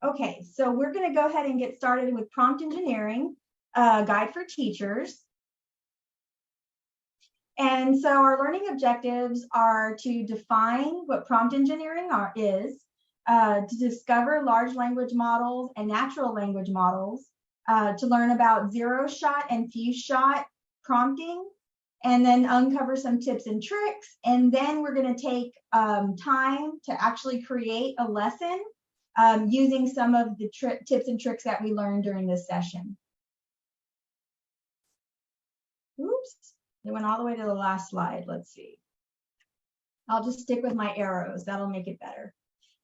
Okay, so we're going to go ahead and get started with prompt engineering, guide for teachers. And so our learning objectives are to define what prompt engineering is, to discover large language models and natural language models, to learn about zero-shot and few-shot prompting, and then uncover some tips and tricks. And then we're going to take time to actually create a lesson using some of the tips and tricks that we learned during this session. Oops, it went all the way to the last slide. Let's see. I'll just stick with my arrows. That'll make it better.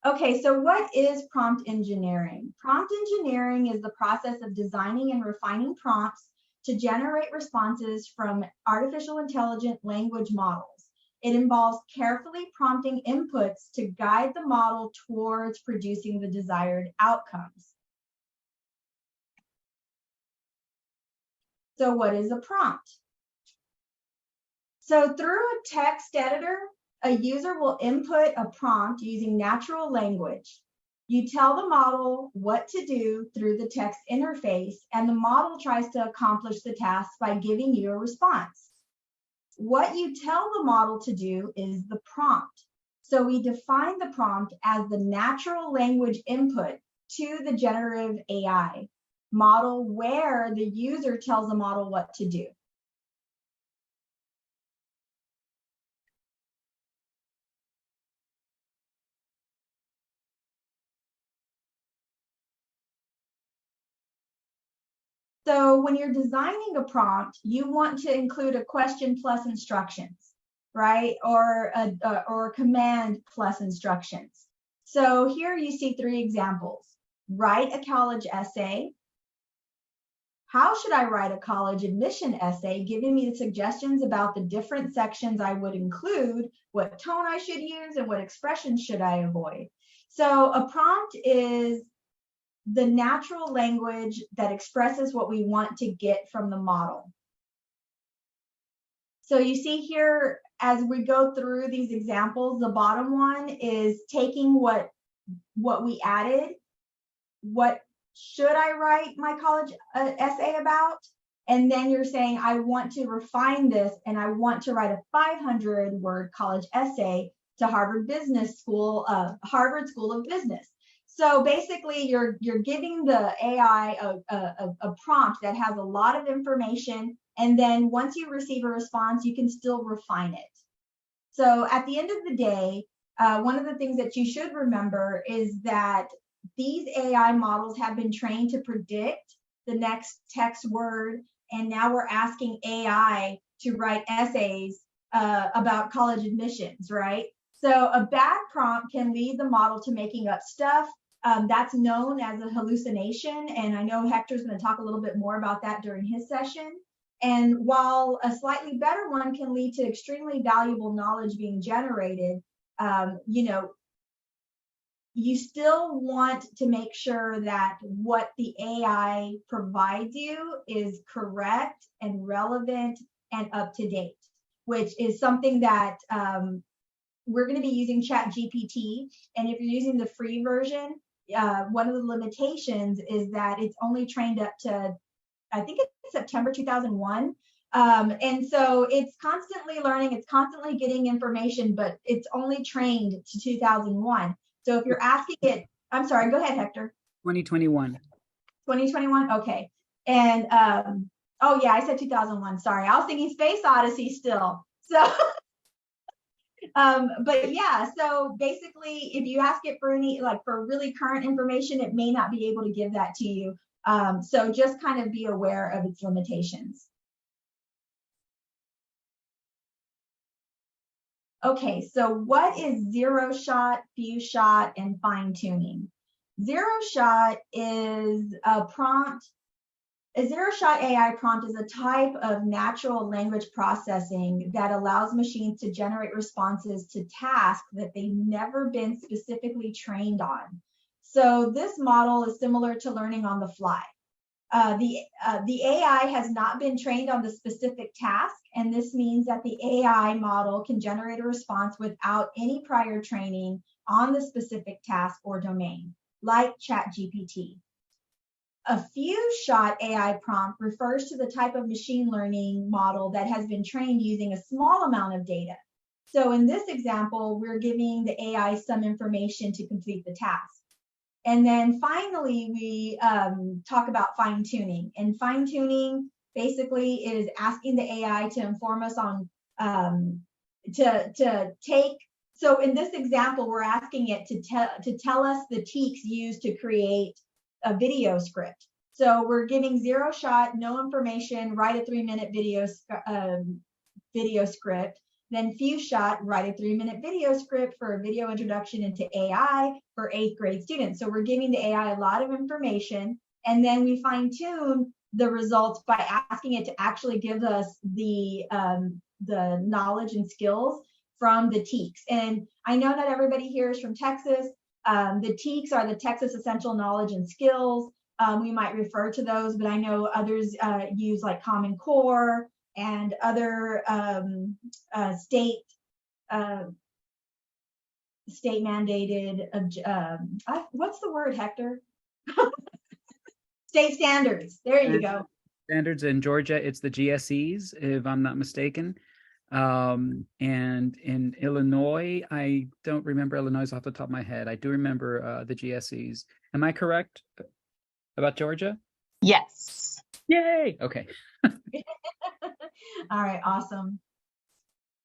Okay, so what is prompt engineering? Prompt engineering is the process of designing and refining prompts to generate responses from artificial intelligent language models. It involves carefully prompting inputs to guide the model towards producing the desired outcomes. So what is a prompt? So through a text editor, a user will input a prompt using natural language. You tell the model what to do through the text interface, and the model tries to accomplish the task by giving you a response. What you tell the model to do is the prompt. So we define the prompt as the natural language input to the generative AI model where the user tells the model what to do. So when you're designing a prompt, you want to include a question plus instructions, right? Or a command plus instructions. So here you see 3 examples. Write a college essay. How should I write a college admission essay? Giving me the suggestions about the different sections I would include, what tone I should use, and what expressions should I avoid. So a prompt is the natural language that expresses what we want to get from the model. So you see here, as we go through these examples, the bottom one is taking what we added. What should I write my college essay about? And then you're saying, I want to refine this and I want to write a 500-word college essay to Harvard School of Business. So basically, you're giving the AI a prompt that has a lot of information, and then once you receive a response, you can still refine it. So at the end of the day, one of the things that you should remember is that these AI models have been trained to predict the next text word, and now we're asking AI to write essays about college admissions, right? So a bad prompt can lead the model to making up stuff. That's known as a hallucination, and I know Hector's going to talk a little bit more about that during his session. And while a slightly better one can lead to extremely valuable knowledge being generated, you still want to make sure that what the AI provides you is correct and relevant and up to date, which is something that we're going to be using ChatGPT. And if you're using the free version, one of the limitations is that it's only trained up to, I think it's September 2001. And so it's constantly learning, it's constantly getting information, but it's only trained to 2001. So if you're asking it, I'm sorry, go ahead, Hector. 2021. 2021, okay. And, oh yeah, I said 2001, sorry. I was thinking Space Odyssey still. So, but yeah, so basically, if you ask it for any, for really current information, it may not be able to give that to you. So just kind of be aware of its limitations. Okay, so what is zero shot, few shot, and fine tuning? Zero shot is a prompt. A zero shot AI prompt is a type of natural language processing that allows machines to generate responses to tasks that they've never been specifically trained on. So this model is similar to learning on the fly. The AI has not been trained on the specific task, and this means that the AI model can generate a response without any prior training on the specific task or domain. like ChatGPT. A few-shot AI prompt refers to the type of machine learning model that has been trained using a small amount of data. So in this example, we're giving the AI some information to complete the task. And then finally, we talk about fine-tuning. And fine-tuning basically is asking the AI to inform us on, so in this example, we're asking it to tell us the teaks used to create a video script. So we're giving 0 shot, no information, write a 3-minute video script. Then few shot, write a 3-minute video script for a video introduction into AI for 8th grade students. So we're giving the AI a lot of information, and then we fine tune the results by asking it to actually give us the knowledge and skills from the teaks. And I know not everybody here is from Texas. The teaks are the Texas Essential Knowledge and Skills. We might refer to those, but I know others use like Common Core and other state mandated, what's the word, Hector? State standards. There you go. Standards in Georgia, it's the GSEs, if I'm not mistaken. And in Illinois, I don't remember Illinois off the top of my head. I do remember the GSEs. Am I correct about Georgia? Yes. Yay. Okay. All right, awesome.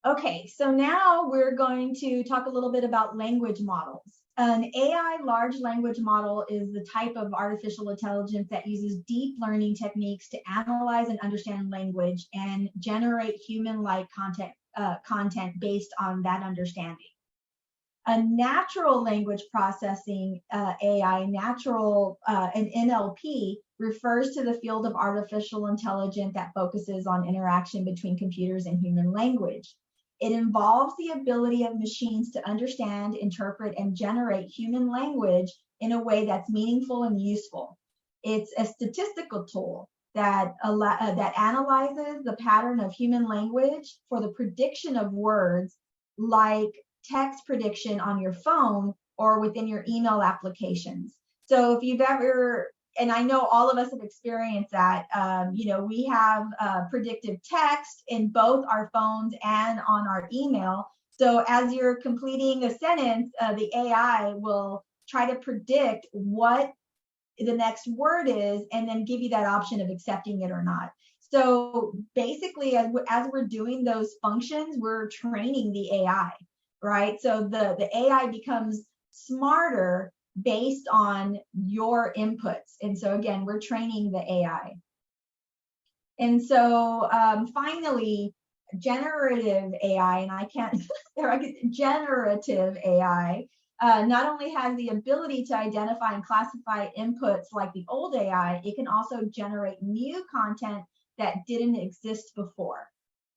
Okay, so now we're going to talk a little bit about language models. An AI large language model is the type of artificial intelligence that uses deep learning techniques to analyze and understand language and generate human-like content based on that understanding. A natural language processing AI, an NLP, refers to the field of artificial intelligence that focuses on interaction between computers and human language. It involves the ability of machines to understand, interpret, and generate human language in a way that's meaningful and useful. It's a statistical tool that analyzes the pattern of human language for the prediction of words, like text prediction on your phone or within your email applications. So if you've ever, and I know all of us have experienced that, we have predictive text in both our phones and on our email. So as you're completing a sentence, the AI will try to predict what the next word is and then give you that option of accepting it or not. So basically, as we're doing those functions, we're training the AI, right? So the AI becomes smarter based on your inputs. And so again, we're training the AI. And so finally, generative AI, and I can't, generative AI not only has the ability to identify and classify inputs like the old AI, it can also generate new content that didn't exist before.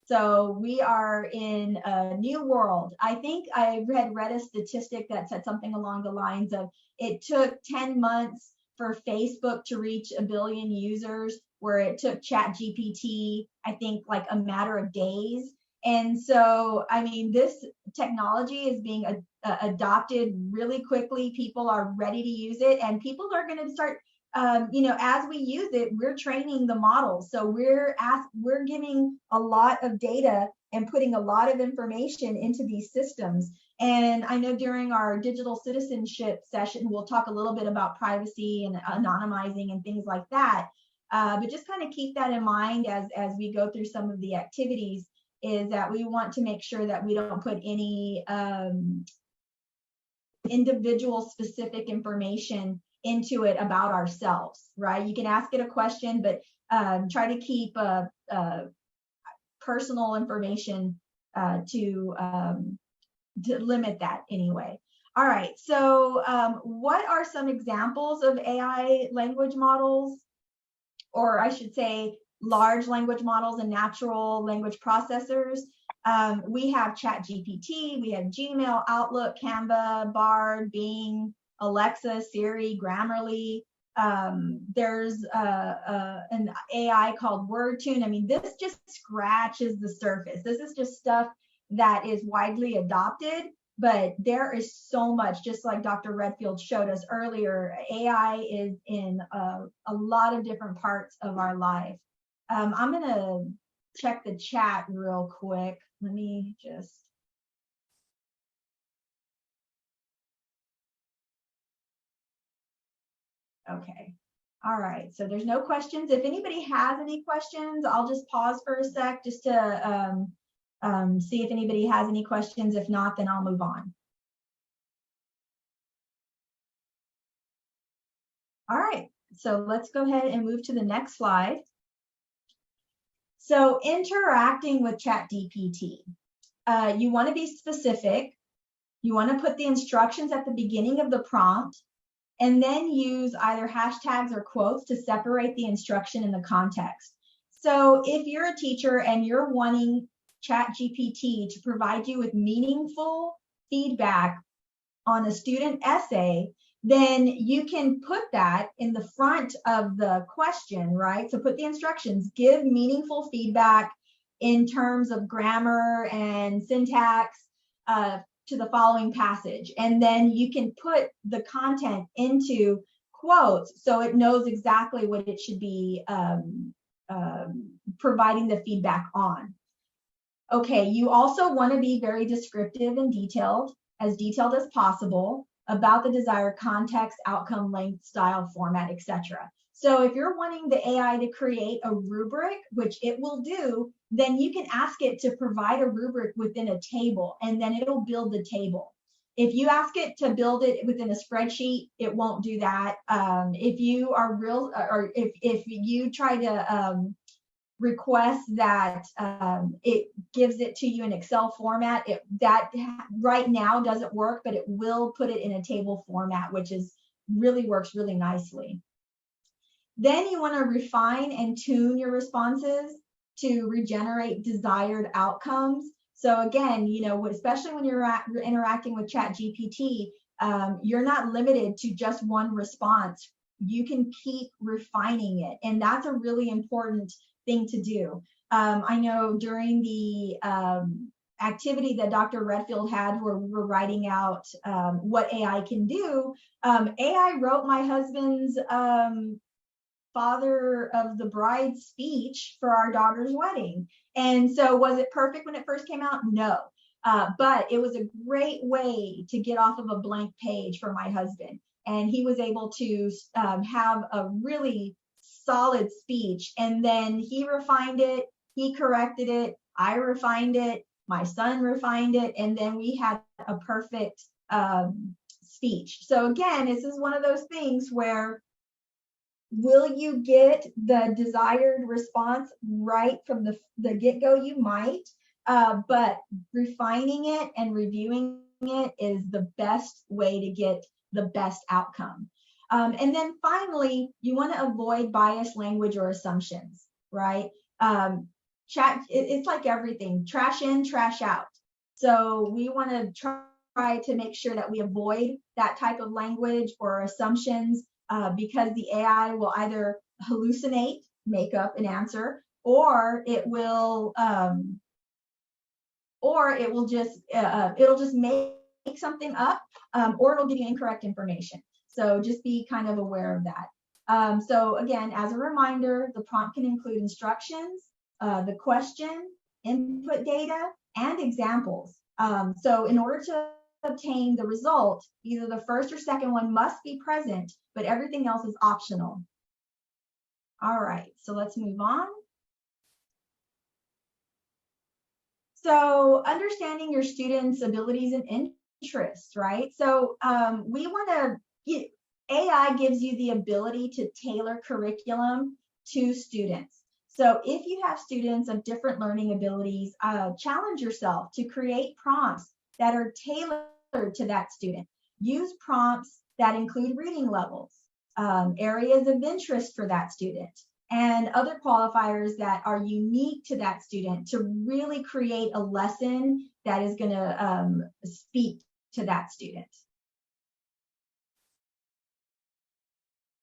So we are in a new world. I think I read a statistic that said something along the lines of it took 10 months for Facebook to reach 1 billion users, where it took ChatGPT, I think, like a matter of days. And so, I mean, this technology is being adopted really quickly. People are ready to use it, and people are going to start, as we use it, we're training the models. So we're giving a lot of data and putting a lot of information into these systems. And I know during our digital citizenship session, we'll talk a little bit about privacy and anonymizing and things like that. But just kind of keep that in mind as we go through some of the activities, is that we want to make sure that we don't put any individual specific information into it about ourselves, right? You can ask it a question, but try to keep personal information to limit that anyway. All right, so what are some examples of AI language models, or I should say large language models and natural language processors? We have ChatGPT, we have Gmail, Outlook, Canva, Bard, Bing, Alexa, Siri, Grammarly. There's an AI called WordTune. I mean, this just scratches the surface. This is just stuff that is widely adopted. but there is so much, just like Dr. Redfield showed us earlier. AI is in a lot of different parts of our life. I'm gonna check the chat real quick. Let me just. Okay. All right. So there's no questions. If anybody has any questions, I'll just pause for a sec just to see if anybody has any questions. If not, then I'll move on. All right. So let's go ahead and move to the next slide. So interacting with ChatGPT. You want to be specific. You want to put the instructions at the beginning of the prompt, and then use either hashtags or quotes to separate the instruction and the context. So if you're a teacher and you're wanting ChatGPT to provide you with meaningful feedback on a student essay, then you can put that in the front of the question, right? So put the instructions, give meaningful feedback in terms of grammar and syntax to the following passage. And then you can put the content into quotes so it knows exactly what it should be providing the feedback on. Okay, you also want to be very descriptive and detailed as possible about the desired context, outcome, length, style, format, etc. So if you're wanting the AI to create a rubric, which it will do, then you can ask it to provide a rubric within a table, and then it'll build the table. If you ask it to build it within a spreadsheet, it won't do that. If you are real, or if you try to request that it gives it to you in Excel format, that right now doesn't work, but it will put it in a table format, which really works really nicely. Then you want to refine and tune your responses to regenerate desired outcomes. So again, especially when you're interacting with ChatGPT, you're not limited to just one response. You can keep refining it, and that's a really important thing to do. I know during the activity that Dr. Redfield had, where we were writing out what AI can do, AI wrote my husband's father of the bride speech for our daughter's wedding. And so was it perfect when it first came out? No. But it was a great way to get off of a blank page for my husband. And he was able to have a really solid speech. And then he refined it, he corrected it, I refined it, my son refined it, and then we had a perfect speech. So again, this is one of those things where, will you get the desired response right from the get-go? You might, but refining it and reviewing it is the best way to get the best outcome. And then finally, you want to avoid biased language or assumptions, right? It's like everything, trash in, trash out. So we want to try to make sure that we avoid that type of language or assumptions, because the AI will either hallucinate, make up an answer, or it will just it'll just make something up, or it'll give you incorrect information. So just be kind of aware of that. So again, as a reminder, the prompt can include instructions, the question, input data, and examples. So in order to obtain the result, either the first or second one must be present, but everything else is optional. All right, so let's move on. So understanding your students' abilities and interests, right? So we want to, AI gives you the ability to tailor curriculum to students. So if you have students of different learning abilities, challenge yourself to create prompts that are tailored to that student. Use prompts that include reading levels, areas of interest for that student, and other qualifiers that are unique to that student to really create a lesson that is going to speak to that student.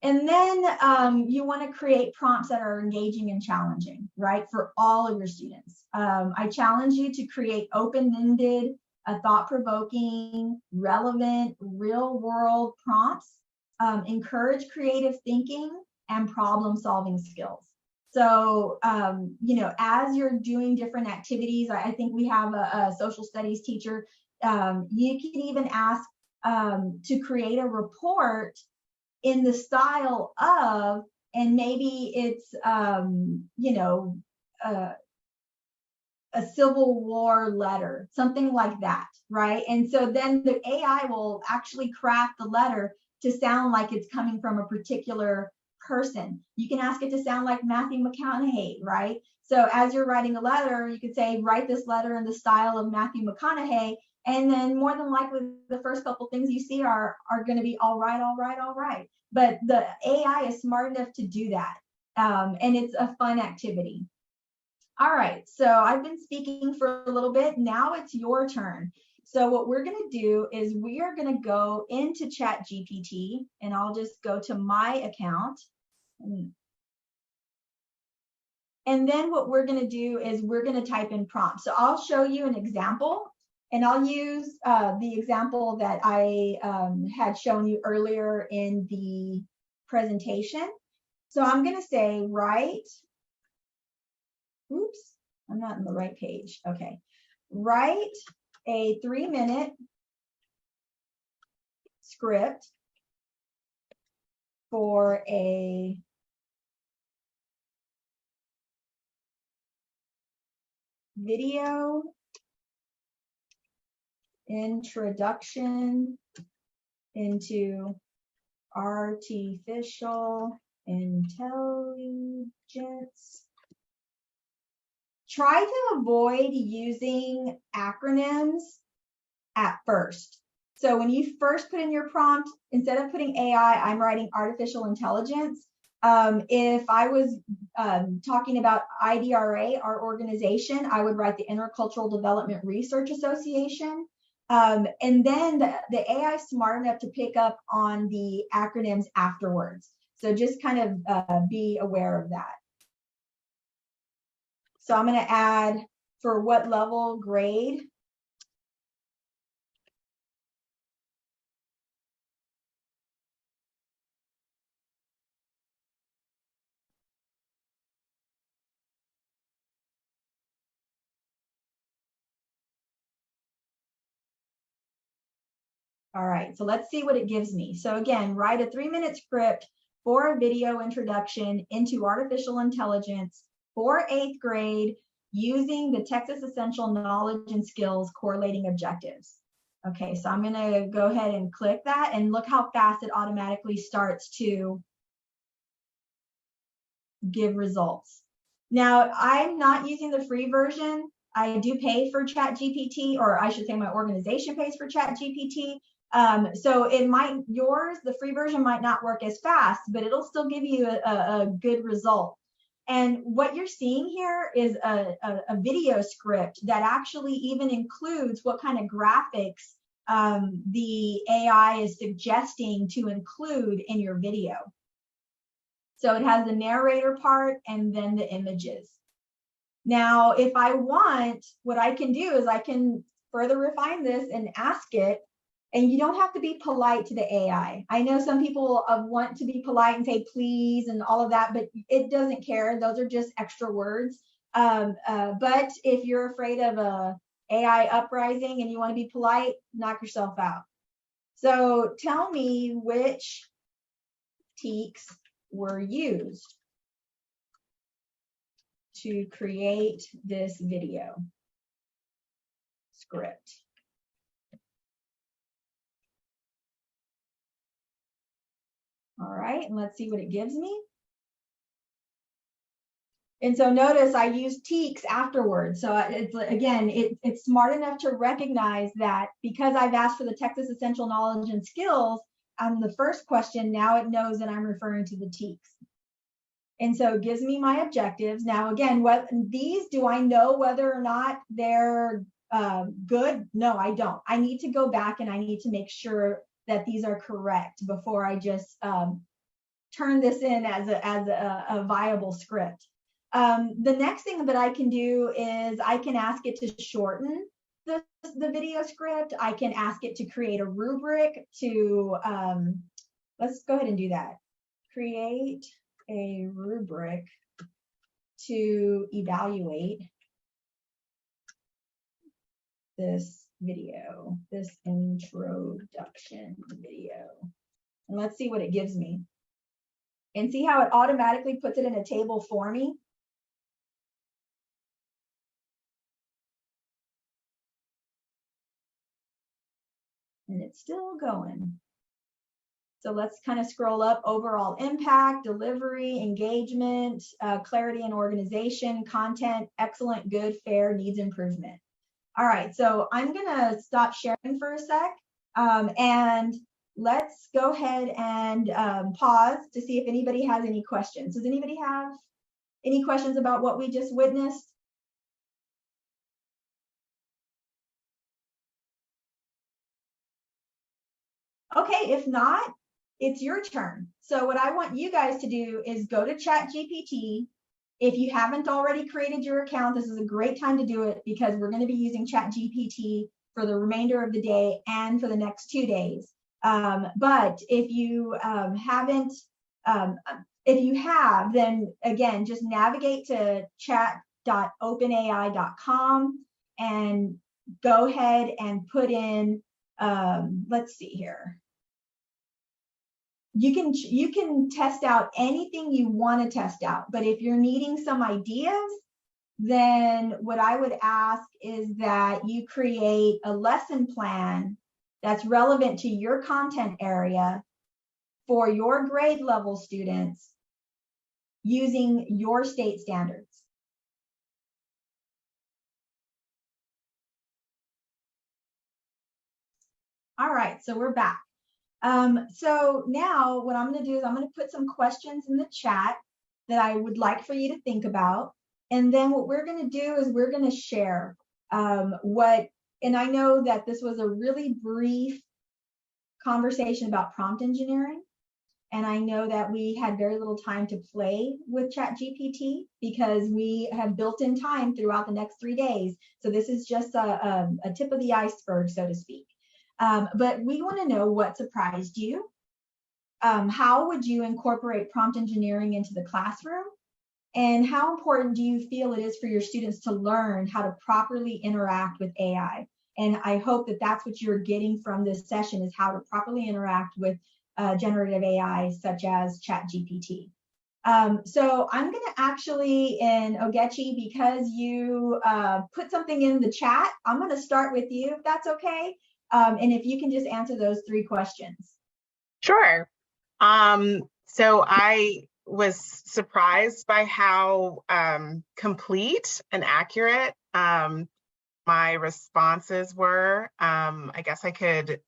And then you want to create prompts that are engaging and challenging, right, for all of your students. I challenge you to create open-ended thought-provoking, relevant, real-world prompts, encourage creative thinking and problem-solving skills. So, you know, as you're doing different activities, I think we have a social studies teacher. You can even ask to create a report in the style of, and maybe it's, you know, a Civil War letter, something like that, right? And so then the AI will actually craft the letter to sound like it's coming from a particular person. You can ask it to sound like Matthew McConaughey, right? So as you're writing a letter, you could say, write this letter in the style of Matthew McConaughey. And then more than likely, the first couple things you see are going to be all right, all right, all right. But the AI is smart enough to do that. And it's a fun activity. All right, so I've been speaking for a little bit. Now it's your turn. So what we're going to do is we are going to go into ChatGPT, and I'll just go to my account. And then what we're going to do is we're going to type in prompts. So I'll show you an example, and I'll use the example that I had shown you earlier in the presentation. So I'm going to say, write. Oops, I'm not on the right page. Okay. Write a 3-minute script for a video introduction into artificial intelligence. Try to avoid using acronyms at first. So when you first put in your prompt, instead of putting AI, I'm writing artificial intelligence. If I was talking about IDRA, our organization, I would write the Intercultural Development Research Association. And then the AI is smart enough to pick up on the acronyms afterwards. So just kind of be aware of that. So I'm going to add for what level grade. All right, so let's see what it gives me. So again, write a 3-minute script for a video introduction into artificial intelligence for 8th grade using the Texas Essential Knowledge and Skills Correlating Objectives. Okay, so I'm gonna go ahead and click that, and look how fast it automatically starts to give results. Now, I'm not using the free version. I do pay for ChatGPT, or I should say my organization pays for ChatGPT. So it might, the free version might not work as fast, but it'll still give you a good result. And what you're seeing here is a video script that actually even includes what kind of graphics the AI is suggesting to include in your video. So it has the narrator part and then the images. Now, if I want, what I can do is I can further refine this and ask it. And you don't have to be polite to the AI. I know some people want to be polite and say please and all of that, but it doesn't care. Those are just extra words. But if you're afraid of a AI uprising and you want to be polite, knock yourself out. So tell me which techniques were used to create this video script. All right, and let's see what it gives me. And so notice I use TEACs afterwards. So it's, again, it's smart enough to recognize that because I've asked for the Texas Essential Knowledge and Skills on the first question, now it knows that I'm referring to the TEACs. And so it gives me my objectives. Now, again, what these, do I know whether or not they're good? No, I don't. I need to go back and I need to make sure that these are correct before I just turn this in as a viable script. The next thing that I can do is I can ask it to shorten the video script. I can ask it to create a rubric to, let's go ahead and do that. Create a rubric to evaluate this video, this introduction video. And let's see what it gives me. And see how it automatically puts it in a table for me? And it's still going. So let's kind of scroll up: overall impact, delivery, engagement, clarity and organization, content, excellent, good, fair, needs improvement. All right, so I'm gonna stop sharing for a sec, and let's go ahead and pause to see if anybody has any questions. Does anybody have any questions about what we just witnessed? Okay, if not, it's your turn. So what I want you guys to do is go to ChatGPT. If you haven't already created your account, this is a great time to do it, because we're going to be using ChatGPT for the remainder of the day and for the next 2 days. But if you haven't, if you have, then again, just navigate to chat.openai.com and go ahead and put in, let's see here. You can test out anything you want to test out, but if you're needing some ideas, then what I would ask is that you create a lesson plan that's relevant to your content area for your grade level students using your state standards. All right, so we're back. So now what I'm going to do is I'm going to put some questions in the chat that I would like for you to think about. And then what we're going to do is we're going to share and I know that this was a really brief conversation about prompt engineering. And I know that we had very little time to play with ChatGPT because we have built in time throughout the next 3 days. So this is just a tip of the iceberg, so to speak. But we want to know what surprised you. How would you incorporate prompt engineering into the classroom? And how important do you feel it is for your students to learn how to properly interact with AI? And I hope that that's what you're getting from this session, is how to properly interact with generative AI such as ChatGPT. So I'm going to actually, in Ogechi, because you put something in the chat, I'm going to start with you, if that's okay. And if you can just answer those 3 questions. Sure. So I was surprised by how complete and accurate my responses were. I guess I could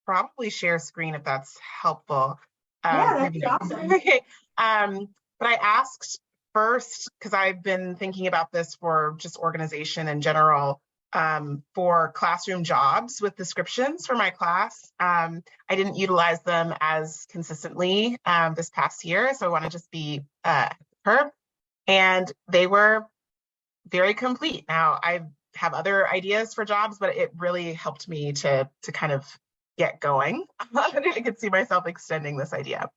probably share screen if that's helpful. Yeah, that'd be awesome. Okay. But I asked first, because I've been thinking about this for just organization in general, for classroom jobs with descriptions for my class. I didn't utilize them as consistently this past year, so I want to just be her. And they were very complete. Now, I have other ideas for jobs, but it really helped me to kind of get going. I could see myself extending this idea.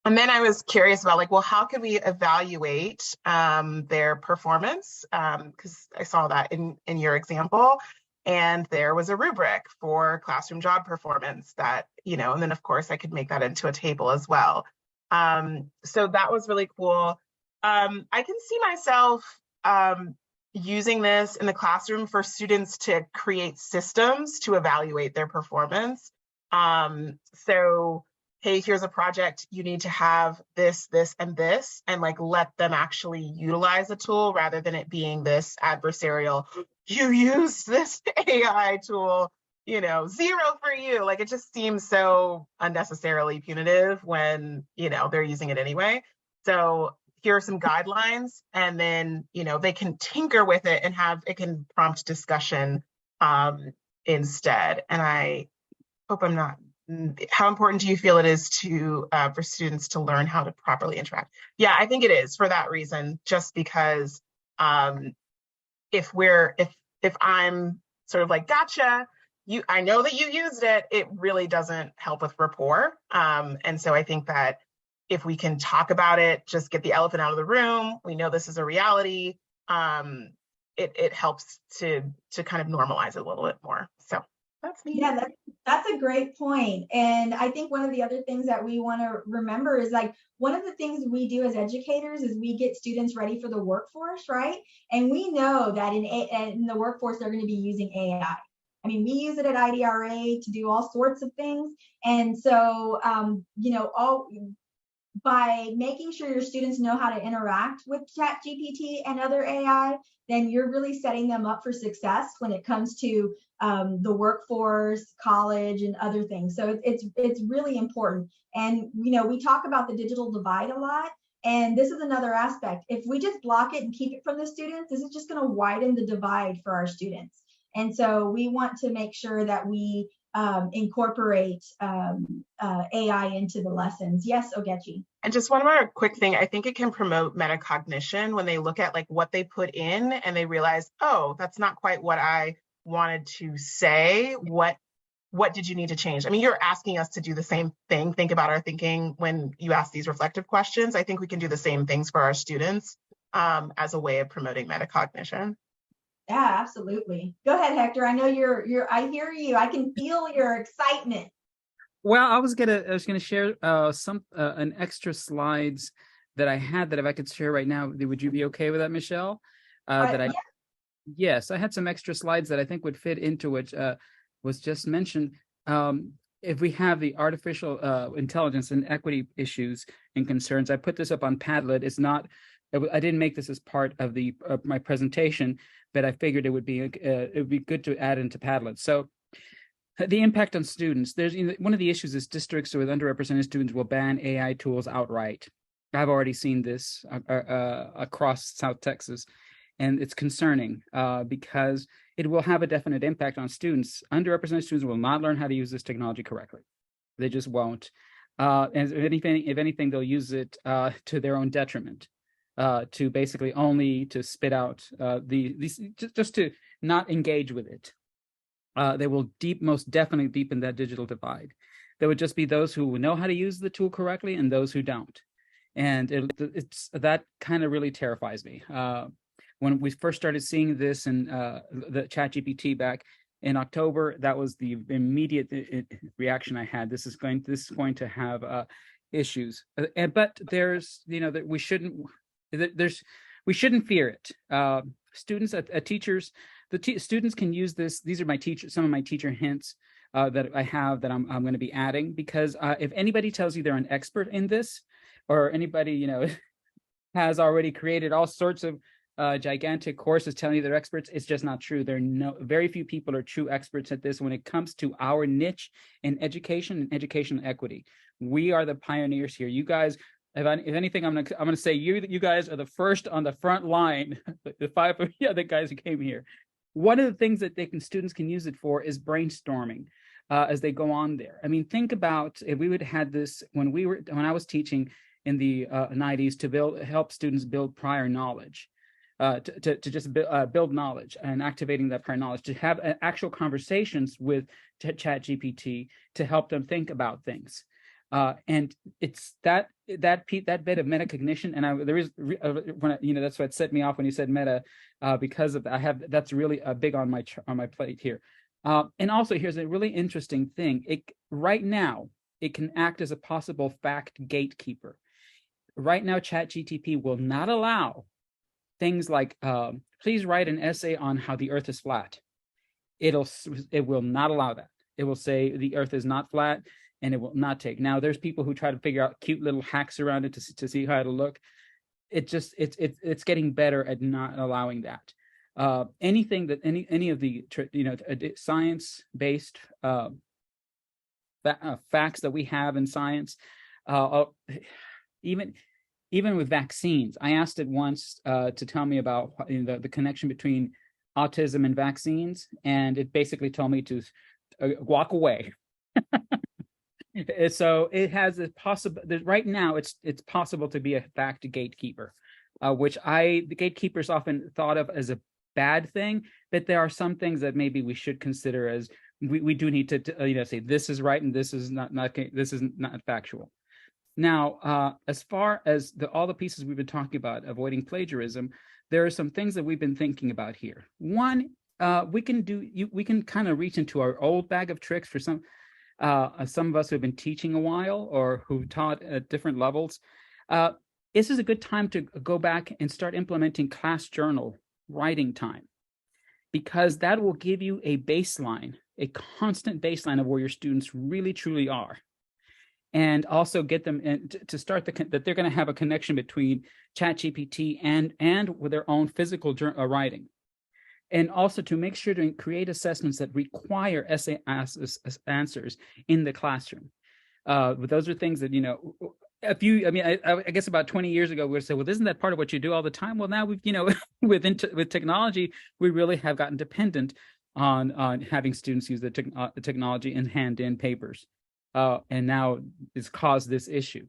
And then I was curious about, like, well, how can we evaluate their performance? Because I saw that in your example, and there was a rubric for classroom job performance that, and then of course I could make that into a table as well. So that was really cool. I can see myself using this in the classroom for students to create systems to evaluate their performance. So, hey, here's a project, you need to have this, this, and this, and like let them actually utilize a tool rather than it being this adversarial, you use this AI tool, 0 for you. Like, it just seems so unnecessarily punitive when, they're using it anyway. So here are some guidelines, and then, they can tinker with it and it can prompt discussion instead. And I hope I'm not. How important do you feel it is for students to learn how to properly interact? Yeah, I think it is for that reason, just because if if I'm sort of like, gotcha, I know that you used it, it really doesn't help with rapport. And so I think that if we can talk about it, just get the elephant out of the room, we know this is a reality, it helps to kind of normalize it a little bit more. So that's me. Yeah, that's a great point. And I think one of the other things that we want to remember is like one of the things we do as educators is we get students ready for the workforce, right? And we know that in the workforce, they're going to be using AI. I mean, we use it at IDRA to do all sorts of things. And so, by making sure your students know how to interact with ChatGPT and other AI, then you're really setting them up for success when it comes to the workforce, college, and other things. So it's really important. And we talk about the digital divide a lot, and this is another aspect. If we just block it and keep it from the students, this is just going to widen the divide for our students. And so we want to make sure that we incorporate AI into the lessons. Yes, Ogechi. And just one more quick thing, I think it can promote metacognition when they look at like what they put in and they realize, oh, that's not quite what I wanted to say. What did you need to change? I mean, you're asking us to do the same thing. Think about our thinking when you ask these reflective questions. I think we can do the same things for our students as a way of promoting metacognition. Yeah, absolutely. Go ahead, Hector. I know I hear you. I can feel your excitement. Well, I was gonna share an extra slides that I had that if I could share right now, would you be okay with that, Michelle? Yes, I had some extra slides that I think would fit into what was just mentioned. If we have the artificial intelligence and equity issues and concerns, I put this up on Padlet. I didn't make this as part of my presentation, but I figured it would be good to add into Padlet. So the impact on students. There's one of the issues is districts with underrepresented students will ban AI tools outright. I've already seen this across South Texas, and it's concerning because it will have a definite impact on students. Underrepresented students will not learn how to use this technology correctly. They just won't. And if anything, they'll use it to their own detriment. To basically only to spit out just to not engage with it. They will most definitely deepen that digital divide. There would just be those who know how to use the tool correctly and those who don't. And it's that kind of really terrifies me. When we first started seeing this in the ChatGPT back in October, that was the immediate reaction I had. This is going to have issues, but there's that we shouldn't fear it. Students, teachers, students can use this. These are some of my teacher hints that I have that I'm going to be adding, because if anybody tells you they're an expert in this, or anybody has already created all sorts of gigantic courses telling you they're experts, it's just not true. Very few people are true experts at this when it comes to our niche in education and educational equity. We are the pioneers here. You guys. If anything, I'm gonna say you guys are the first on the front line. The 5 of the guys who came here. One of the things that students can use it for is brainstorming as they go on there. I mean, think about if we would have had this when I was teaching in the 90s to help students build prior knowledge, to just build knowledge and activating that prior knowledge, to have actual conversations with ChatGPT to help them think about things. And it's that bit of metacognition, and that's what set me off when you said meta, because of that's really big on my plate here. And also here's a really interesting thing. Right now it can act as a possible fact gatekeeper. Right now, ChatGPT will not allow things like please write an essay on how the Earth is flat. It will not allow that. It will say the Earth is not flat. And it will not take. Now, there's people who try to figure out cute little hacks around it to see how it'll look. It's getting better at not allowing that. Anything that any of the science-based facts that we have in science, even with vaccines, I asked it once to tell me about the connection between autism and vaccines, and it basically told me to walk away. So it has a possible. Right now, it's possible to be a fact gatekeeper, which the gatekeeper is often thought of as a bad thing, but there are some things that maybe we should consider as we do need to say this is right and this is not this is not factual. Now, as far as all the pieces we've been talking about, avoiding plagiarism, there are some things that we've been thinking about here. One, we can kind of reach into our old bag of tricks for some of us who have been teaching a while or who've taught at different levels. This is a good time to go back and start implementing class journal writing time, because that will give you a baseline, a constant baseline of where your students really truly are, and also get them to start that they're going to have a connection between ChatGPT and with their own physical writing, and also to make sure to create assessments that require essay answers in the classroom. But those are things that, I guess about 20 years ago, we would say, well, isn't that part of what you do all the time? Well, now we've, with technology, we really have gotten dependent on having students use the technology and hand in papers. And now it's caused this issue.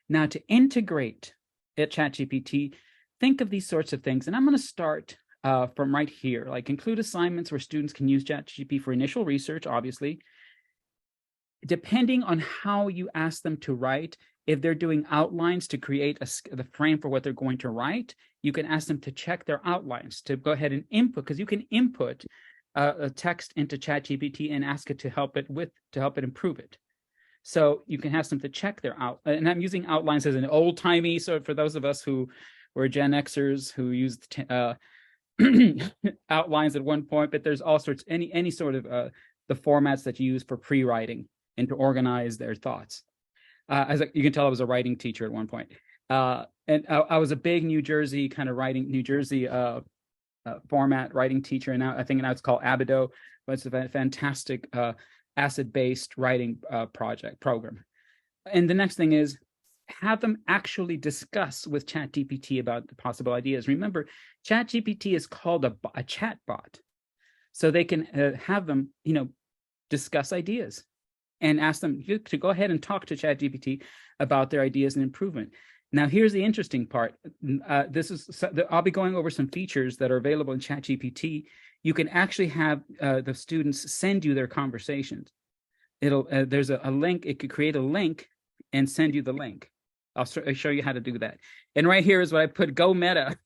Now, to integrate ChatGPT, think of these sorts of things. And I'm going to start from right here, like include assignments where students can use ChatGPT for initial research, obviously. Depending on how you ask them to write, if they're doing outlines to create the frame for what they're going to write, you can ask them to check their outlines, to go ahead and input, because you can input a text into ChatGPT and ask it to help it improve it. So you can ask them to check their and I'm using outlines as an old timey. So for those of us who were Gen Xers who used outlines at one point, but there's all sorts, any sort of the formats that you use for pre-writing and to organize their thoughts. You can tell, I was a writing teacher at one point. And I was a big New Jersey format writing teacher. And now I think it's called Abido, but it's a fantastic acid-based writing program. And the next thing is have them actually discuss with ChatGPT about the possible ideas. Remember, ChatGPT is called a chat bot. So they can have them, discuss ideas and ask them to go ahead and talk to ChatGPT about their ideas and improvement. Now, here's the interesting part. I'll be going over some features that are available in ChatGPT. You can actually have the students send you their conversations. There's a link. It could create a link and send you the link. I'll show you how to do that. And right here is what I put: Go Meta.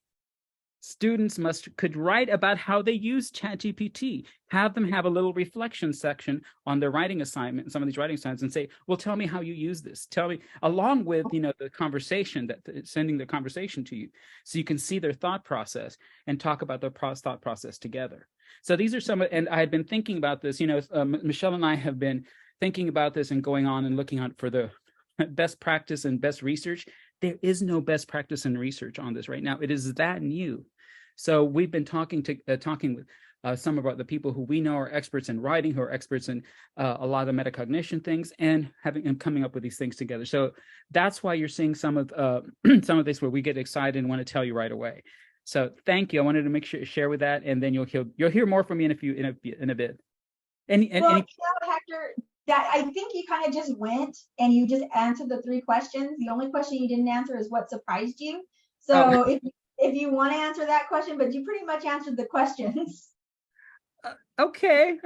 Students could write about how they use ChatGPT. Have them have a little reflection section on their writing assignment, some of these writing assignments, and say, well, tell me how you use this. Tell me, along with, the conversation, sending the conversation to you, so you can see their thought process and talk about their thought process together. So these are some, and I had been thinking about this, Michelle and I have been thinking about this and going on and looking out for the best practice and best research. There is no best practice and research on this right now. It is that new. So we've been talking with some of the people who we know are experts in writing, who are experts in a lot of metacognition things, and coming up with these things together. So that's why you're seeing some of this where we get excited and want to tell you right away. So thank you. I wanted to make sure to share with that, and then you'll hear more from me in a bit. Hector, that I think you kind of just went and you just answered the 3 questions. The only question you didn't answer is what surprised you. So if you want to answer that question, but you pretty much answered the questions. Okay.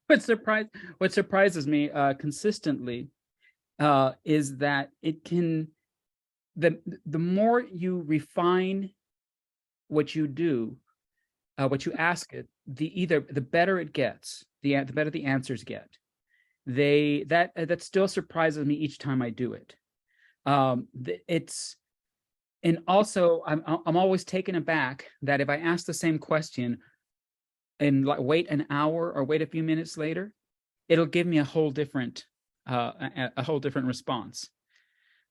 What surprises me consistently is that it can, the more you refine what you do, what you ask it, the better it gets, the better the answers get. That still surprises me each time I do it. And also I'm always taken aback that if I ask the same question and wait an hour or wait a few minutes later, it'll give me a whole different response.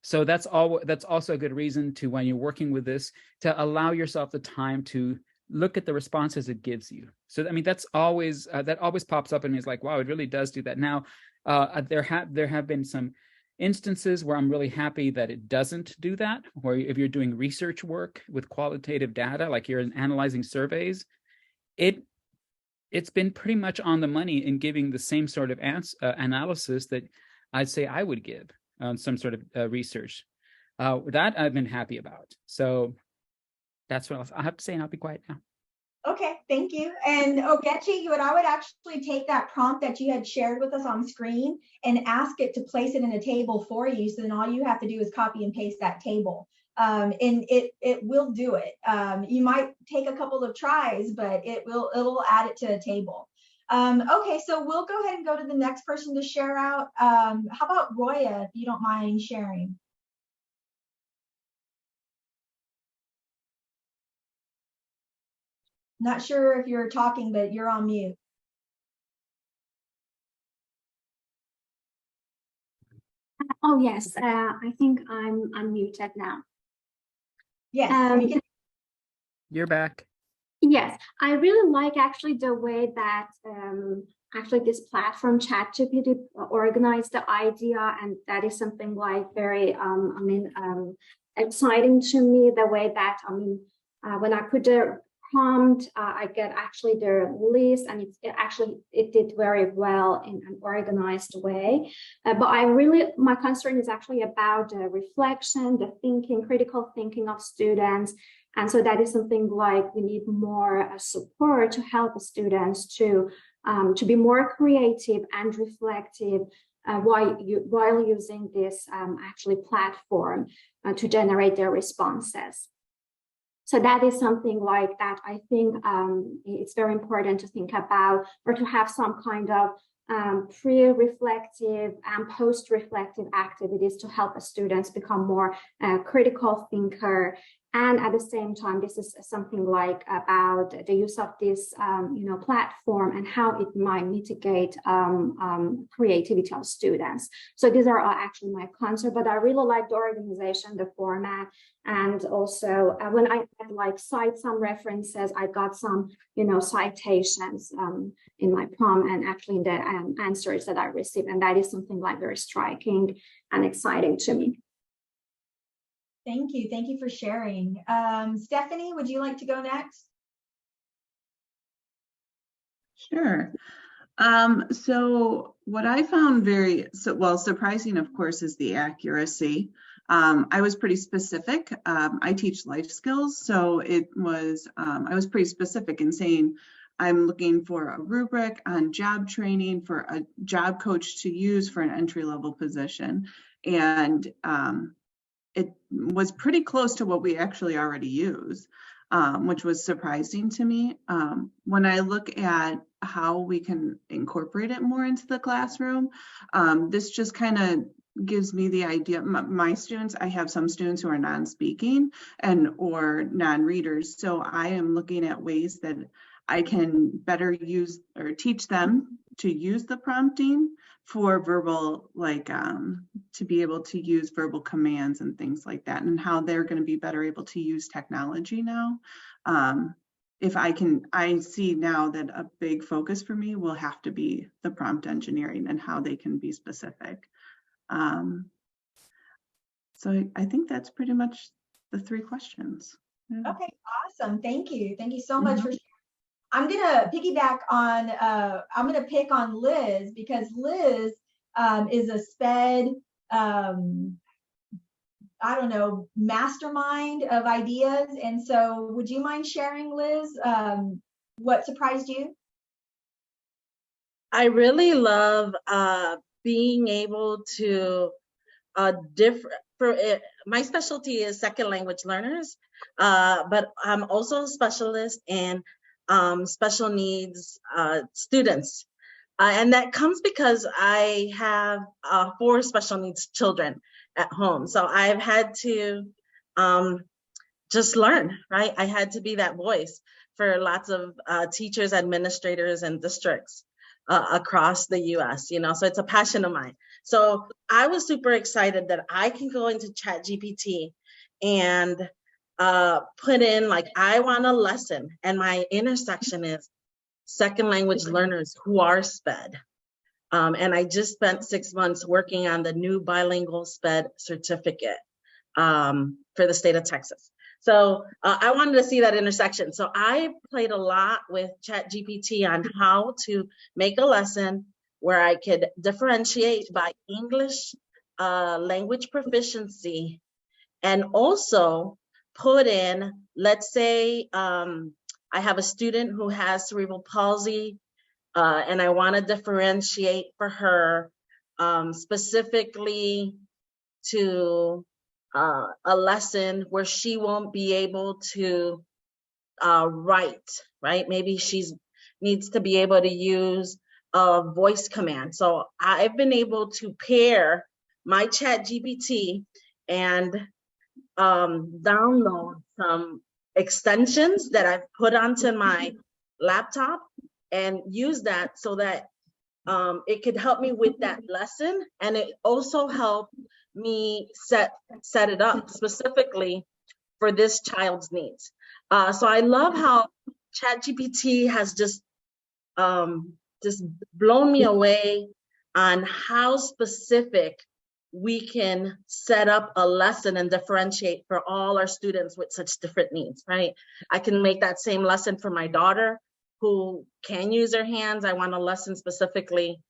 So that's also a good reason to, when you're working with this, to allow yourself the time to look at the responses it gives you. So that's always that always pops up in me. It's like, wow, it really does do that. Now there have been some instances where I'm really happy that it doesn't do that, where if you're doing research work with qualitative data, like you're analyzing surveys, it's been pretty much on the money in giving the same sort of analysis that I'd say I would give on some sort of research. That I've been happy about. So that's what I have to say, and I'll be quiet now. Okay, thank you. And Ogechi, I would actually take that prompt that you had shared with us on screen and ask it to place it in a table for you. So then all you have to do is copy and paste that table. And it will do it. You might take a couple of tries, but it'll add it to a table. Okay, so we'll go ahead and go to the next person to share out. How about Roya, if you don't mind sharing? Not sure if you're talking, but you're on mute. Oh, yes. I think I'm unmuted now. Yes, we can. You're back. Yes, I really like actually the way that actually this platform ChatGPT organized the idea, and that is something like very exciting to me. The way that when I put the prompt, I get actually the list, and it did very well in an organized way. But my concern is actually about the reflection, the thinking, critical thinking of students. And so that is something like we need more support to help students to be more creative and reflective while using this actually platform to generate their responses. So that is something like that. I think it's very important to think about, or to have some kind of pre-reflective and post-reflective activities to help students become more critical thinker. And at the same time, this is something like about the use of this platform and how it might mitigate creativity of students. So these are actually my concerns, but I really like the organization, the format, and also when I cite some references, I got some citations in my prompt and actually in the answers that I received, and that is something like very striking and exciting to me. Thank you. Thank you for sharing. Stephanie, would you like to go next? Sure. So what I found surprising, of course, is the accuracy. I was pretty specific. I teach life skills, so I was pretty specific in saying I'm looking for a rubric on job training for a job coach to use for an entry-level position. And it was pretty close to what we actually already use, which was surprising to me. When I look at how we can incorporate it more into the classroom, this just kind of gives me the idea. My students, I have some students who are non-speaking or non-readers, so I am looking at ways that I can better use or teach them to use the prompting for verbal, to be able to use verbal commands and things like that, and how they're going to be better able to use technology now. I see now that a big focus for me will have to be the prompt engineering and how they can be specific. So I think that's pretty much the 3 questions. Yeah. Okay, awesome. Thank you. Thank you so much for sharing. I'm going to piggyback on, I'm going to pick on Liz, because Liz is a SPED, mastermind of ideas. And so would you mind sharing, Liz, what surprised you? I really love being able to my specialty is second language learners, but I'm also a specialist in special needs students. And that comes because I have 4 special needs children at home. So I've had to just learn, right? I had to be that voice for lots of teachers, administrators, and districts across the US, so it's a passion of mine. So I was super excited that I can go into ChatGPT and put in I want a lesson, and my intersection is second language learners who are SPED. And I just spent 6 months working on the new bilingual SPED certificate for the state of Texas. So I wanted to see that intersection. So I played a lot with ChatGPT on how to make a lesson where I could differentiate by English language proficiency, and also put in, let's say, I have a student who has cerebral palsy, and I want to differentiate for her specifically to a lesson where she won't be able to write, right? Maybe she's needs to be able to use a voice command. So I've been able to pair my chat GPT and download some extensions that I've put onto my laptop and use that so that it could help me with that lesson. And it also helped me set it up specifically for this child's needs. So I love how ChatGPT has just blown me away on how specific we can set up a lesson and differentiate for all our students with such different needs, right? I can make that same lesson for my daughter who can use her hands. I want a lesson specifically.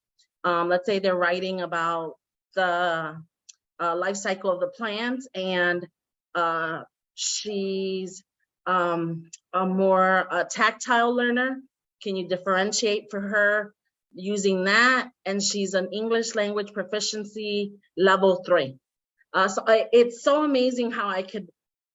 Let's say they're writing about the life cycle of the plant, and she's a more tactile learner. Can you differentiate for her using that? And she's an English language proficiency level 3. So it's so amazing how I could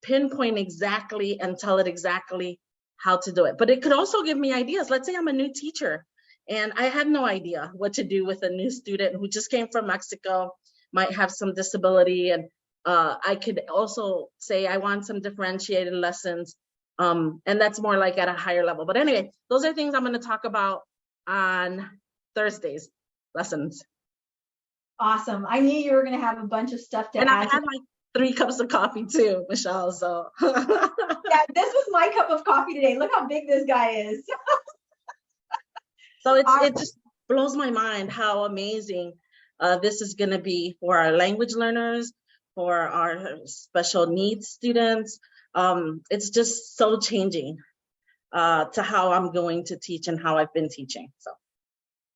pinpoint exactly and tell it exactly how to do it. But it could also give me ideas. Let's say I'm a new teacher and I have no idea what to do with a new student who just came from Mexico, might have some disability. And I could also say I want some differentiated lessons. And that's more like at a higher level. But anyway, those are things I'm going to talk about on Thursday's lessons. Awesome. I knew you were going to have a bunch of stuff to and add. I had like 3 cups of coffee too, Michelle. So Yeah, this was my cup of coffee today. Look how big this guy is. So it just blows my mind how amazing this is going to be for our language learners, for our special needs students. It's just so changing to how I'm going to teach and how I've been teaching. So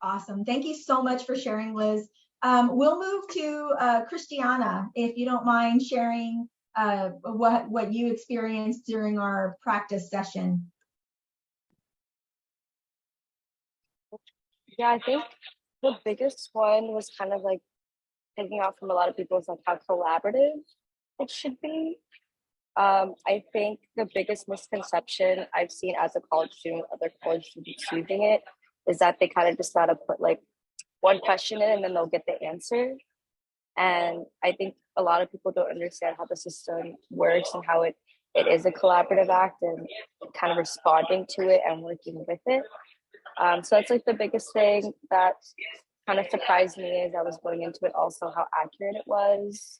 awesome. Thank you so much for sharing, Liz. We'll move to Christiana, if you don't mind sharing what you experienced during our practice session. Yeah, I think the biggest one was kind of like taking out from a lot of people is like how collaborative it should be. I think the biggest misconception I've seen as a college student, other college students using it, is that they kind of just gotta put like one question in and then they'll get the answer. And I think a lot of people don't understand how the system works and how it is a collaborative act and kind of responding to it and working with it. So that's like the biggest thing that kind of surprised me as I was going into it, also how accurate it was.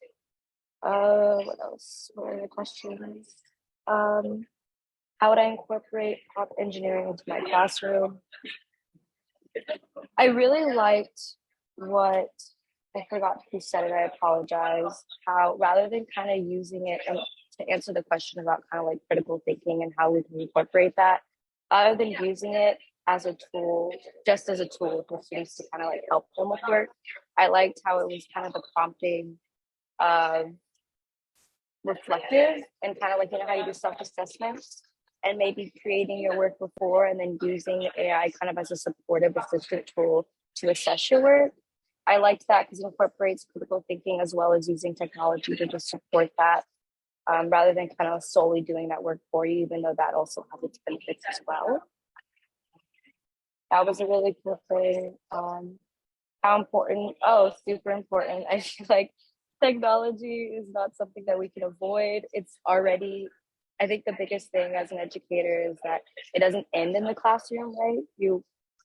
What else? What are the questions? How would I incorporate prompt engineering into my classroom? I really liked what, I forgot who said it, I apologize, how rather than kind of using it and to answer the question about kind of like critical thinking and how we can incorporate that, other than using it as a tool, just as a tool for students to kind of like help them with work, I liked how it was kind of the prompting reflective and kind of like, you know, how you do self-assessments and maybe creating your work before and then using AI kind of as a supportive assistant tool to assess your work. I liked that because it incorporates critical thinking as well as using technology to just support that rather than kind of solely doing that work for you, even though that also has its benefits as well. That was a really cool thing. How important, super important. I feel like technology is not something that we can avoid. It's already, I think the biggest thing as an educator is that it doesn't end in the classroom, right?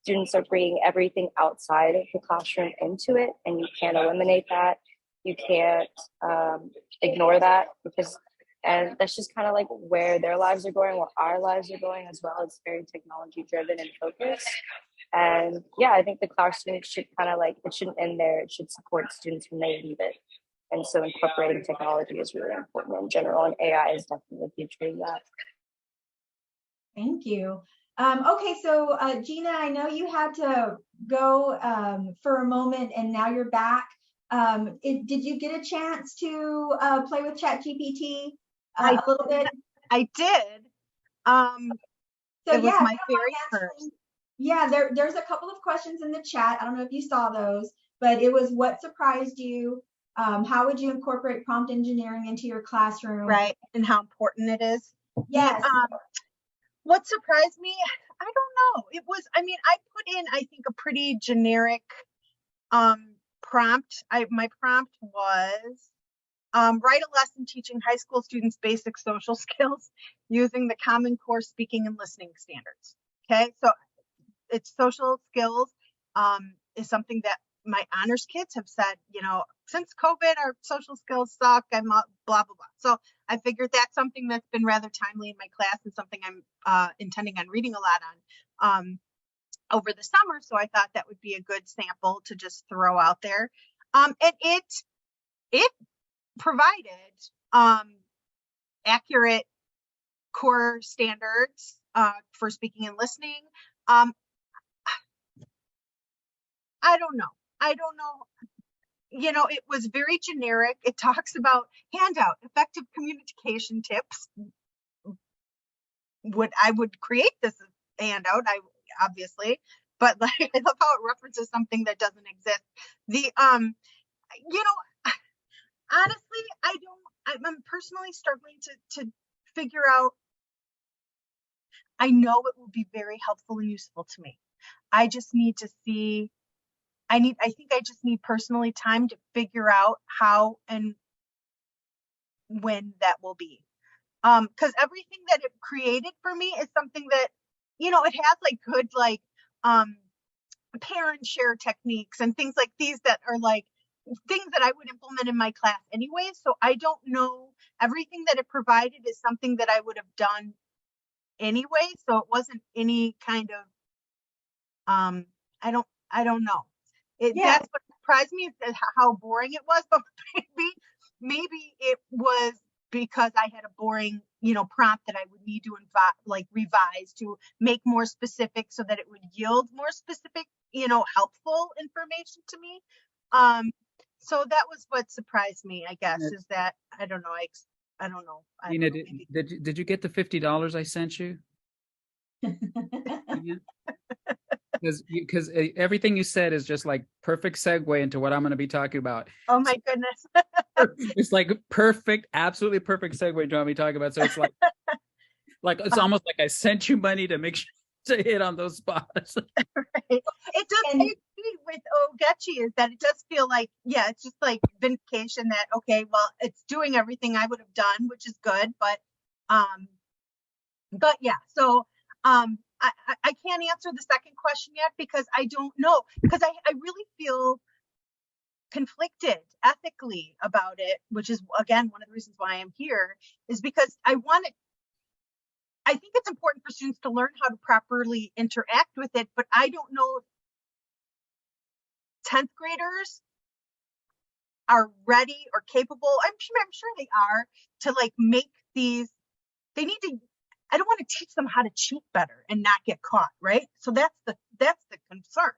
Students are bringing everything outside of the classroom into it, and you can't eliminate that. You can't ignore that and that's just kind of like where their lives are going, where our lives are going as well. It's very technology driven and focused. And yeah, I think the classroom should kind of like, it shouldn't end there. It should support students when they leave it. And so incorporating technology is really important in general, and AI is definitely the future of that. Thank you. Okay, so Gina, I know you had to go for a moment and now you're back. Did you get a chance to play with ChatGPT a little bit? I did. So It was yeah, my if you don't very mind first. answering- Yeah, there's a couple of questions in the chat. I don't know if you saw those, but it was what surprised you? How would you incorporate prompt engineering into your classroom? Right, and how important it is. Yes. What surprised me, I don't know. It was, I mean, I put in, I think, a pretty generic prompt. My prompt was write a lesson teaching high school students basic social skills using the Common Core speaking and listening standards. Okay, so it's social skills is something that my honors kids have said, you know, since COVID, our social skills suck. I'm blah, blah, blah. So I figured that's something that's been rather timely in my class and something I'm intending on reading a lot on over the summer. So I thought that would be a good sample to just throw out there. And it provided accurate core standards for speaking and listening. I don't know. You know, it was very generic. It talks about handout, effective communication tips. I would create this handout, obviously, but like I love how it references something that doesn't exist. The you know, honestly, I'm personally struggling to figure out. I know it will be very helpful and useful to me. I just need to see. I think I just need personally time to figure out how and when that will be. Because everything that it created for me is something that, you know, it has like good like parent share techniques and things like these that are like things that I would implement in my class anyway. So I don't know, everything that it provided is something that I would have done anyway. So it wasn't any kind of I don't know. That's what surprised me is how boring it was, but maybe it was because I had a boring, you know, prompt that I would need to revise to make more specific so that it would yield more specific, you know, helpful information to me. So that was what surprised me, I guess, is that I don't know. I don't know. Nina, did you get the $50 I sent you? Because everything you said is just like perfect segue into what I'm going to be talking about. Oh my goodness. It's like perfect, absolutely perfect segue to what I'm talking about. So it's like it's almost like I sent you money to make sure to hit on those spots. Right. It does. I agree with Ogechi is that it does feel like, yeah, it's just like vindication that, okay, well, it's doing everything I would have done, which is good, but yeah, so I can't answer the second question yet because I don't know, because I really feel conflicted ethically about it, which is again one of the reasons why I'm here, is because I think it's important for students to learn how to properly interact with it, but I don't know if 10th graders are ready or capable. I'm sure they are to like make these. They need to. I don't want to teach them how to cheat better and not get caught, right? So that's the concern.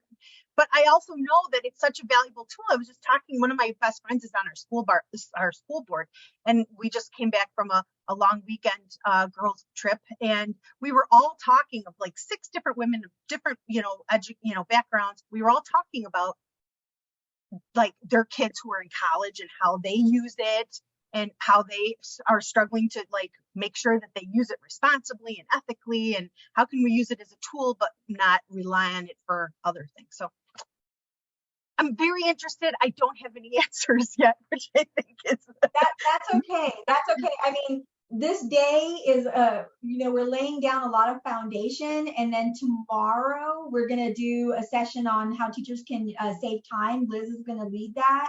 But I also know that it's such a valuable tool. I was just talking. One of my best friends is on our school board, and we just came back from a long weekend girls trip, and we were all talking of like 6 different women of different backgrounds. We were all talking about like their kids who are in college and how they use it and how they are struggling to like make sure that they use it responsibly and ethically, and how can we use it as a tool but not rely on it for other things. So I'm very interested. I don't have any answers yet, which I think is that's okay. That's okay. I mean, this day is we're laying down a lot of foundation, and then tomorrow we're going to do a session on how teachers can save time. Liz is going to lead that,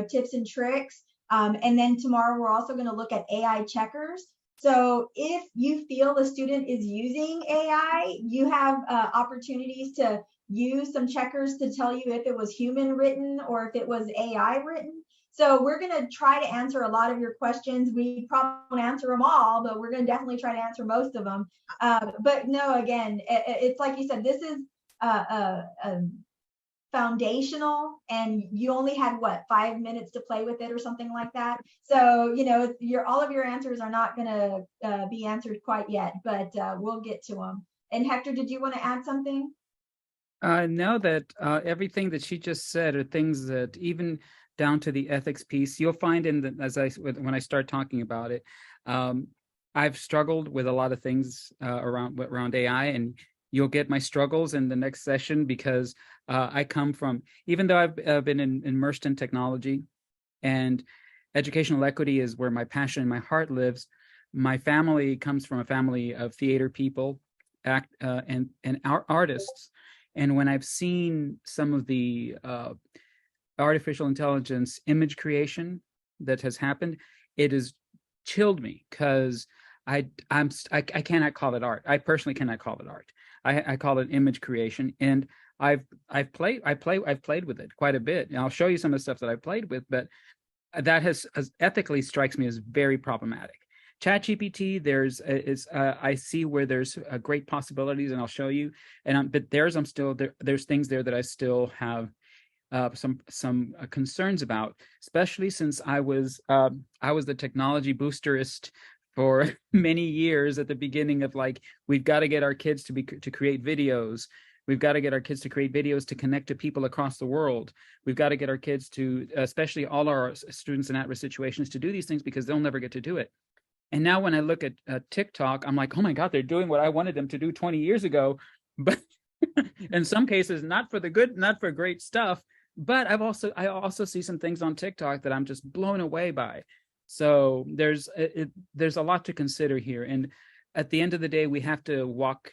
tips and tricks. And then tomorrow we're also going to look at AI checkers. So if you feel the student is using AI, you have opportunities to use some checkers to tell you if it was human written or if it was AI written. So we're going to try to answer a lot of your questions. We probably won't answer them all, but we're going to definitely try to answer most of them. But no, again, it's like you said, this is foundational, and you only had what, 5 minutes to play with it or something like that. So, you know, all of your answers are not going to be answered quite yet, but we'll get to them. And Hector, did you want to add something? No, that everything that she just said are things that even down to the ethics piece, you'll find in the, when I start talking about it, I've struggled with a lot of things around AI, and you'll get my struggles in the next session because I come from, even though I've been immersed in technology and educational equity is where my passion and my heart lives, my family comes from a family of theater people, and artists. And when I've seen some of the artificial intelligence image creation that has happened, it has chilled me because I cannot call it art. I personally cannot call it art. I call it image creation, and I've played with it quite a bit. And I'll show you some of the stuff that I've played with, but that has ethically strikes me as very problematic. ChatGPT, I see where there's great possibilities, and I'll show you. And but there's things there that I still have some concerns about, especially since I was the technology boosterist for many years at the beginning of, like, we've got to get our kids to create videos. We've got to get our kids to create videos to connect to people across the world. We've got to get our kids to, especially all our students in at-risk situations, to do these things because they'll never get to do it. And now when I look at TikTok, I'm like, oh my God, they're doing what I wanted them to do 20 years ago. But in some cases, not for the good, not for great stuff. But I also see some things on TikTok that I'm just blown away by. So there's a lot to consider here. And at the end of the day, we have to walk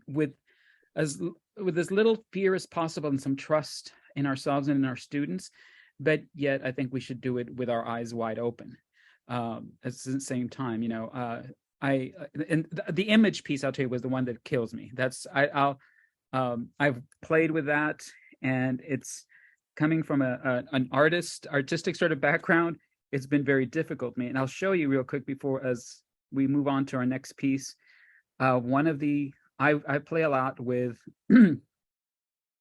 with as little fear as possible and some trust in ourselves and in our students. But yet I think we should do it with our eyes wide open. At the same time, you know, and the image piece, I'll tell you, was the one that kills me. I've played with that, and it's coming from an artistic sort of background. It's been very difficult for me, and I'll show you real quick before as we move on to our next piece. I play a lot with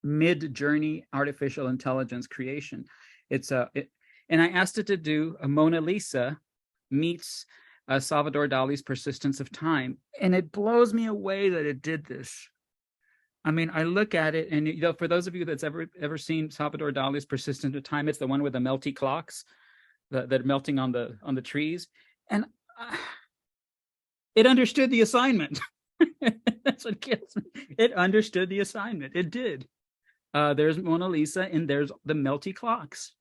mid-journey artificial intelligence creation. And I asked it to do a Mona Lisa meets Salvador Dali's Persistence of Time, and it blows me away that it did this. I mean, I look at it, and, you know, for those of you that's ever seen Salvador Dali's Persistence of Time, it's the one with the melty clocks that are melting on the trees, and it understood the assignment. That's what kills me. It understood the assignment. It did. There's Mona Lisa, and there's the melty clocks.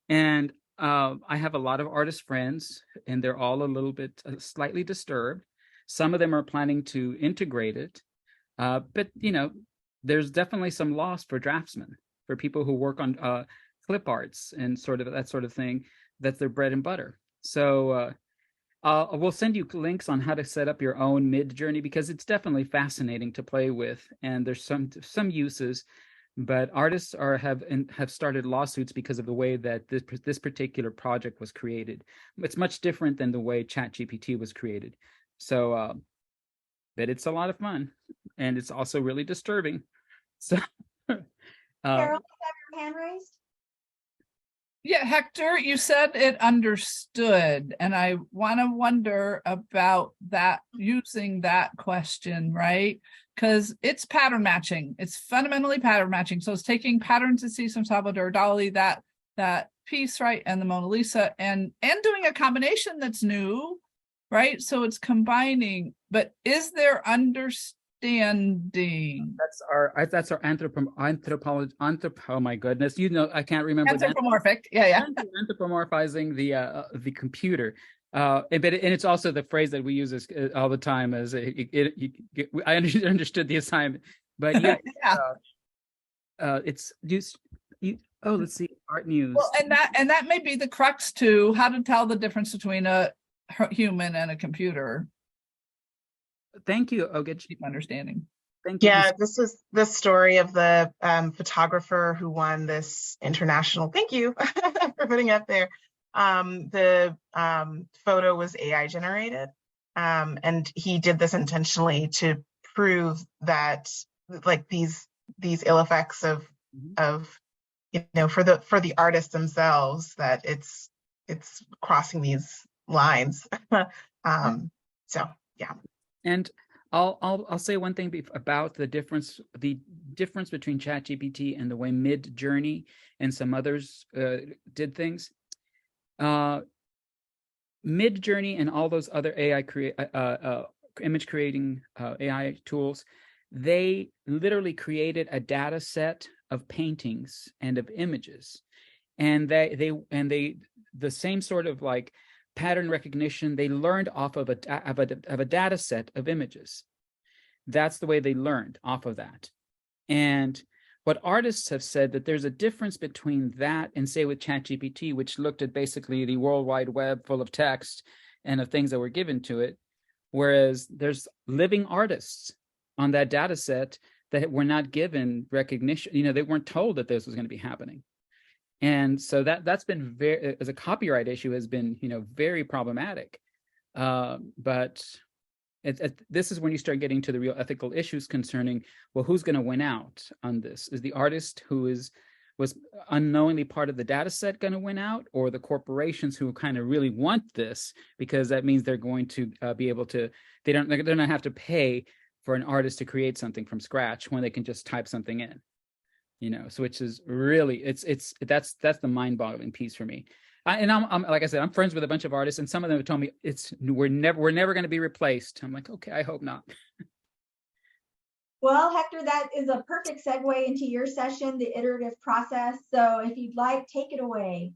And I have a lot of artist friends, and they're all a little bit slightly disturbed. Some of them are planning to integrate it. But, you know, there's definitely some loss for draftsmen, for people who work on clip arts and sort of that sort of thing. That's their bread and butter. So we'll send you links on how to set up your own mid-journey, because it's definitely fascinating to play with. And there's some uses. But artists have started lawsuits because of the way that this particular project was created. It's much different than the way ChatGPT was created. So, but it's a lot of fun, and it's also really disturbing. So, Carol, you have your hand raised? Yeah, Hector, you said it understood, and I want to wonder about that, using that question, right? Because it's pattern matching. It's fundamentally pattern matching. So it's taking patterns to see some Salvador Dali, that piece, right, and the Mona Lisa, and doing a combination that's new, right? So it's combining. But is there understanding? That's our anthropology. Oh my goodness! You know, I can't remember. Anthropomorphic. Yeah. Anthropomorphizing the computer. And it's also the phrase that we use all the time as I understood the assignment, but yeah, yeah. It's used. Let's see, art news. Well, and that may be the crux to how to tell the difference between a human and a computer. Thank you. I'll get you understanding. Thank you. Yeah, this is the story of the photographer who won this international. Thank you for putting up there. The photo was AI generated, and he did this intentionally to prove that, like, these these ill effects of for the artists themselves, that it's crossing these lines. So yeah. And I'll say one thing about the difference between ChatGPT and the way Mid-Journey and some others did things. Mid-Journey and all those other AI image creating AI tools, they literally created a data set of paintings and of images, and the same sort of like pattern recognition they learned off of a data set of images. That's the way they learned, off of that. And what artists have said, that there's a difference between that and, say, with ChatGPT, which looked at basically the World Wide Web full of text and of things that were given to it, whereas there's living artists on that data set that were not given recognition. They weren't told that this was going to be happening. And so that's been very, as a copyright issue, has been, very problematic. But this is when you start getting to the real ethical issues concerning, well, who's going to win out on this? Is the artist who was unknowingly part of the data set going to win out, or the corporations who kind of really want this, because that means they're going to be able to, they're not have to pay for an artist to create something from scratch when they can just type something in, so which is really, that's the mind-boggling piece for me. I'm like I said, I'm friends with a bunch of artists, and some of them have told me we're never going to be replaced. I'm like, okay, I hope not. Well, Hector, that is a perfect segue into your session, the iterative process. So if you'd like, take it away.